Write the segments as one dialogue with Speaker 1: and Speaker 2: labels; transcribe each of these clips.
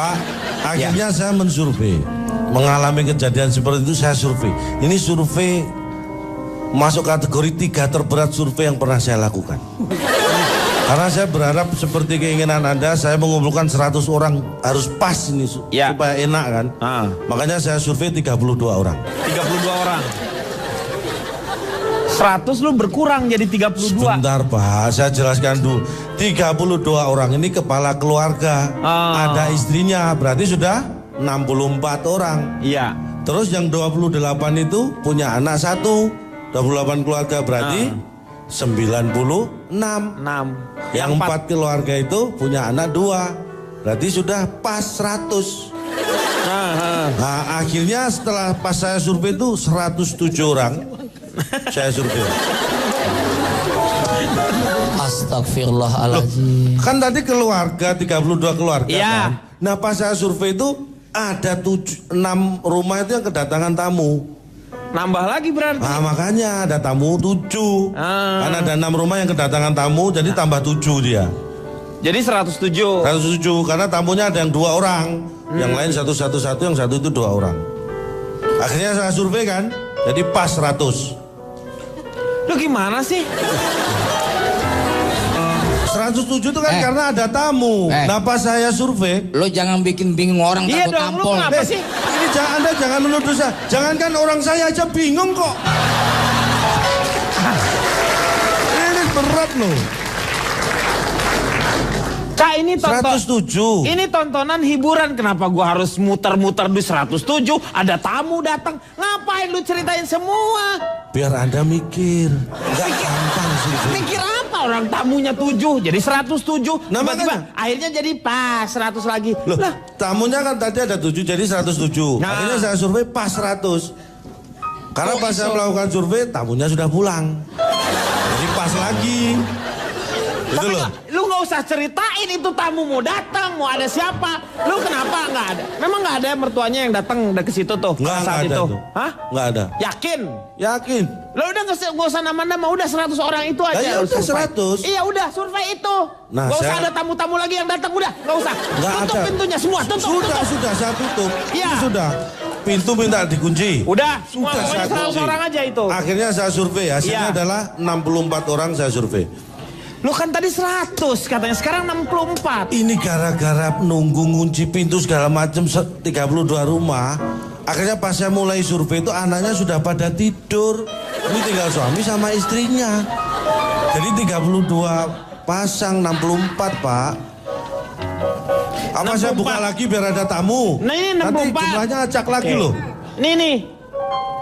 Speaker 1: Pak, akhirnya saya mensurvei. Mengalami kejadian seperti itu saya survei. Ini survei masuk kategori 3 terberat survei yang pernah saya lakukan. Karena saya berharap seperti keinginan Anda, saya mengumpulkan 100 orang harus pas ini supaya enak kan. Makanya saya survei 32 orang.
Speaker 2: 32 orang. 100 lu berkurang jadi 32.
Speaker 1: Sebentar Pak, saya jelaskan dulu. 32 orang ini kepala keluarga. Ada istrinya, berarti sudah 64 orang.
Speaker 2: Iya.
Speaker 1: Terus yang 28 itu punya anak 1. 28 keluarga berarti 96.
Speaker 2: 6.
Speaker 1: Yang 4 keluarga itu punya anak 2. Berarti sudah pas 100. Nah, akhirnya setelah pas saya survei itu 107 orang. Saya survei.
Speaker 3: Astagfirullahaladzim.
Speaker 1: Kan tadi keluarga 32 keluarga
Speaker 2: kan.
Speaker 1: Nah pas saya survei itu ada 6 rumah itu yang kedatangan tamu.
Speaker 2: Nambah lagi berarti.
Speaker 1: Nah makanya ada tamu 7. Karena ada 6 rumah yang kedatangan tamu, jadi tambah 7 dia.
Speaker 2: Jadi 107.
Speaker 1: 107 karena tamunya ada yang 2 orang, yang lain satu, yang satu itu 2 orang. Akhirnya saya survei kan, jadi pas 100.
Speaker 2: Lu gimana sih?
Speaker 1: 107 itu kan karena ada tamu. Nah pas saya survei,
Speaker 3: Lo jangan bikin bingung orang
Speaker 2: Iya
Speaker 3: takut
Speaker 2: dong, lu
Speaker 3: tampol.
Speaker 2: kenapa sih?
Speaker 1: ini Anda jangan menuduh saya. Jangankan orang saya aja bingung kok. Ini berat loh.
Speaker 2: Kak, ini
Speaker 1: 107.
Speaker 2: Ini tontonan hiburan, kenapa gua harus muter-muter di 107? Ada tamu datang, ngapain lu ceritain semua?
Speaker 1: Biar Anda mikir. Enggak gampang sih.
Speaker 2: Mikir apa, orang tamunya 7 jadi 107.
Speaker 1: Nah,
Speaker 2: Tiba-tiba
Speaker 1: makanya.
Speaker 2: akhirnya jadi pas 100 lagi.
Speaker 1: Loh,
Speaker 2: Lah,
Speaker 1: tamunya kan tadi ada 7 jadi 107.
Speaker 2: Nah.
Speaker 1: Akhirnya saya survei pas 100. Karena pas saya melakukan survei tamunya sudah pulang. Jadi pas lagi. Itu
Speaker 2: tapi
Speaker 1: loh.
Speaker 2: lu nggak usah ceritain itu tamu mau datang, mau ada siapa. Lu kenapa nggak ada? Memang nggak ada mertuanya yang datang ke situ tuh
Speaker 1: Nggak
Speaker 2: saat
Speaker 1: ada
Speaker 2: itu?
Speaker 1: tuh.
Speaker 2: Hah?
Speaker 1: Nggak ada.
Speaker 2: Yakin?
Speaker 1: Yakin.
Speaker 2: Lo udah nggak usah nama-nama, udah 100 orang itu aja.
Speaker 1: Ya
Speaker 2: lu
Speaker 1: udah
Speaker 2: survei.
Speaker 1: 100.
Speaker 2: Iya udah survei itu.
Speaker 1: Nah,
Speaker 2: Gak usah
Speaker 1: saya-
Speaker 2: ada tamu-tamu lagi yang datang, udah nggak usah.
Speaker 1: Nggak
Speaker 2: Tutup
Speaker 1: ada.
Speaker 2: pintunya semua, tutup.
Speaker 1: Sudah saya tutup.
Speaker 2: Iya.
Speaker 1: Ini sudah. Pintu minta dikunci.
Speaker 2: Udah, semua
Speaker 1: Sudah
Speaker 2: pokoknya
Speaker 1: saya
Speaker 2: 100
Speaker 1: kunci.
Speaker 2: orang aja itu.
Speaker 1: Akhirnya saya survei, hasilnya
Speaker 2: Iya.
Speaker 1: adalah 64 orang saya survei.
Speaker 2: Lo kan tadi 100 katanya, sekarang 64.
Speaker 1: Ini gara-gara nunggu ngunci pintu segala macam 32 rumah. Akhirnya pas saya mulai survei itu anaknya sudah pada tidur. Ini tinggal suami sama istrinya. Jadi 32 pasang 64 Pak. Apa saya buka
Speaker 2: 64.
Speaker 1: lagi biar ada tamu?
Speaker 2: Nah, ini
Speaker 1: Nanti
Speaker 2: 64.
Speaker 1: jumlahnya acak lagi loh.
Speaker 2: Nih.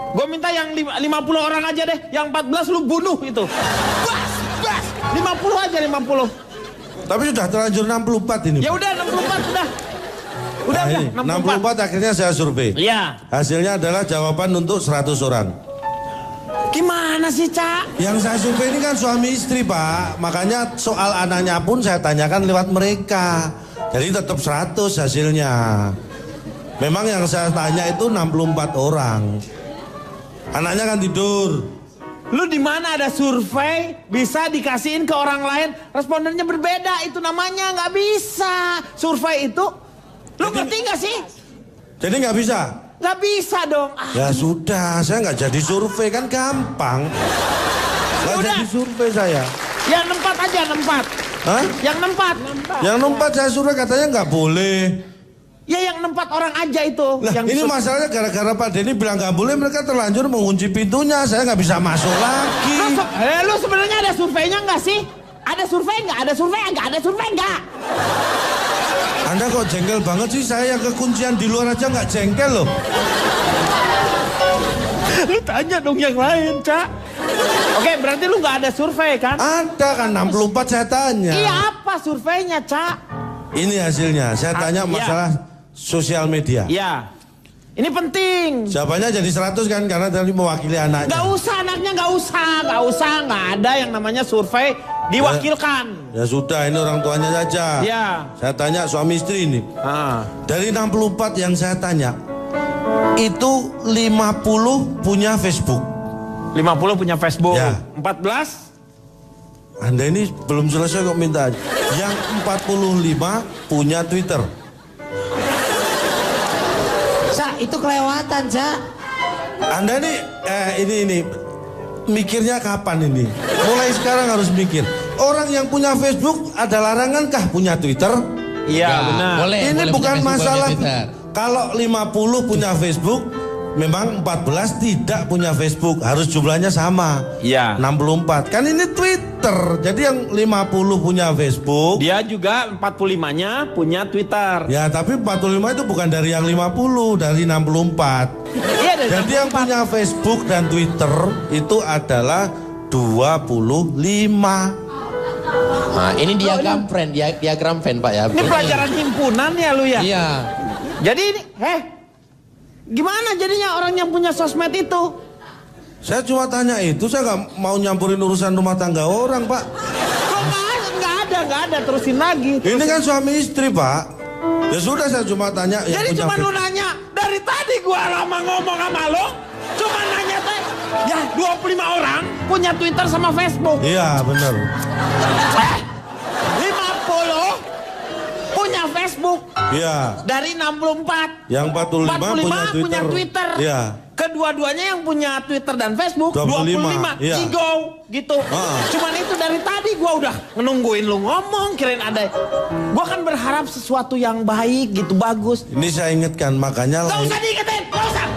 Speaker 2: Gue minta yang 50 orang aja deh. Yang 14 lu bunuh itu. Bas. 50 aja 50.
Speaker 1: Tapi sudah terlanjur 64 ini.
Speaker 2: Ya udah 64 udah. Udah
Speaker 1: Nah, ini, 64 akhirnya saya survei.
Speaker 2: Iya.
Speaker 1: Hasilnya adalah jawaban untuk 100 orang.
Speaker 2: Gimana sih, Cak?
Speaker 1: Yang saya survei ini kan suami istri Pak. Makanya soal anaknya pun saya tanyakan lewat mereka. Jadi tetap 100 hasilnya. Memang yang saya tanya itu 64 orang. Anaknya kan tidur.
Speaker 2: Lu di mana ada survei bisa dikasihin ke orang lain, respondennya berbeda, itu namanya nggak bisa. Survei itu, lu ngerti nggak sih?
Speaker 1: Jadi nggak bisa?
Speaker 2: Nggak bisa dong.
Speaker 1: Ya sudah, saya nggak jadi survei kan gampang. Nggak
Speaker 2: Udah.
Speaker 1: jadi survei saya.
Speaker 2: Yang 4 aja, 4.
Speaker 1: Hah?
Speaker 2: Yang 4.
Speaker 1: Yang 4 saya survei katanya nggak boleh.
Speaker 2: Ya yang 4 orang aja itu.
Speaker 1: Lah,
Speaker 2: Yang
Speaker 1: ini masalahnya gara-gara Pak Denny bilang nggak boleh, mereka terlanjur mengunci pintunya. Saya nggak bisa masuk lagi.
Speaker 2: Lu sebenarnya ada surveinya nggak sih? Ada survei nggak? Ada survei nggak? Ada survei nggak?
Speaker 1: Anda kok jengkel banget sih? Saya yang kekuncian di luar aja nggak jengkel loh.
Speaker 2: Lu tanya dong yang lain, Cak. Oke, berarti lu nggak ada survei kan?
Speaker 1: Ada kan 64 saya tanya.
Speaker 2: Iya, apa surveinya, Cak?
Speaker 1: Ini hasilnya. Saya tanya
Speaker 2: iya.
Speaker 1: masalah sosial media.
Speaker 2: Ya. Ini penting.
Speaker 1: Jawabannya jadi 100 kan karena tadi mewakili anaknya.
Speaker 2: Nggak usah anaknya, nggak usah. Nggak ada yang namanya survei diwakilkan.
Speaker 1: Ya sudah, ini orang tuanya saja.
Speaker 2: Ya.
Speaker 1: Saya tanya suami istri ini. Dari 64 yang saya tanya, itu 50 punya Facebook.
Speaker 2: 50 punya Facebook.
Speaker 1: Ya.
Speaker 2: 14
Speaker 1: Anda ini belum selesai kok minta. Yang 45 punya Twitter.
Speaker 3: itu kelewatan, Cak.
Speaker 1: Anda nih, ini mikirnya kapan ini? Mulai sekarang harus mikir. Orang yang punya Facebook ada larangan kah punya Twitter?
Speaker 2: Iya, benar.
Speaker 3: Boleh,
Speaker 1: Ini
Speaker 3: boleh
Speaker 1: bukan
Speaker 3: punya Facebook,
Speaker 1: masalah.
Speaker 3: punya Twitter.
Speaker 1: Kalau 50 punya Facebook, memang 14 tidak punya Facebook. Harus jumlahnya sama.
Speaker 2: Iya.
Speaker 1: 64. Kan ini Twitter. Jadi yang 50 punya Facebook.
Speaker 2: Dia juga 45-nya punya Twitter.
Speaker 1: Ya, tapi 45 itu bukan dari yang 50, dari 64.
Speaker 2: Iya, dari
Speaker 1: Jadi yang punya Facebook dan Twitter itu adalah 25.
Speaker 3: Nah, ini diagram friend, diagram fan Pak ya.
Speaker 2: Ini pelajaran himpunan ya lu ya?
Speaker 3: Iya.
Speaker 2: Jadi ini, gimana jadinya orang yang punya sosmed itu?
Speaker 1: Saya cuma tanya itu, saya nggak mau nyampurin urusan rumah tangga orang, Pak.
Speaker 2: Kok nggak ada, terusin lagi.
Speaker 1: Ini kan suami istri, Pak. Ya sudah, saya cuma tanya. yang
Speaker 2: Jadi
Speaker 1: punya
Speaker 2: cuma lu
Speaker 1: Facebook.
Speaker 2: nanya, dari tadi gua lama ngomong sama lu, cuma nanya teh. Ya 25 orang punya Twitter sama Facebook.
Speaker 1: Iya, benar.
Speaker 2: 50 punya Facebook.
Speaker 1: Iya.
Speaker 2: Dari 64.
Speaker 1: Yang 45
Speaker 2: punya Twitter.
Speaker 1: Iya.
Speaker 2: Kedua-duanya yang punya Twitter dan Facebook 25.
Speaker 1: Iya.
Speaker 2: Cigo gitu. Cuman itu dari tadi gua udah nungguin lu ngomong, kirain ada. Gua kan berharap sesuatu yang baik gitu, bagus.
Speaker 1: Ini saya ingatkan, makanya
Speaker 2: Gak usah diingetin, gak usah.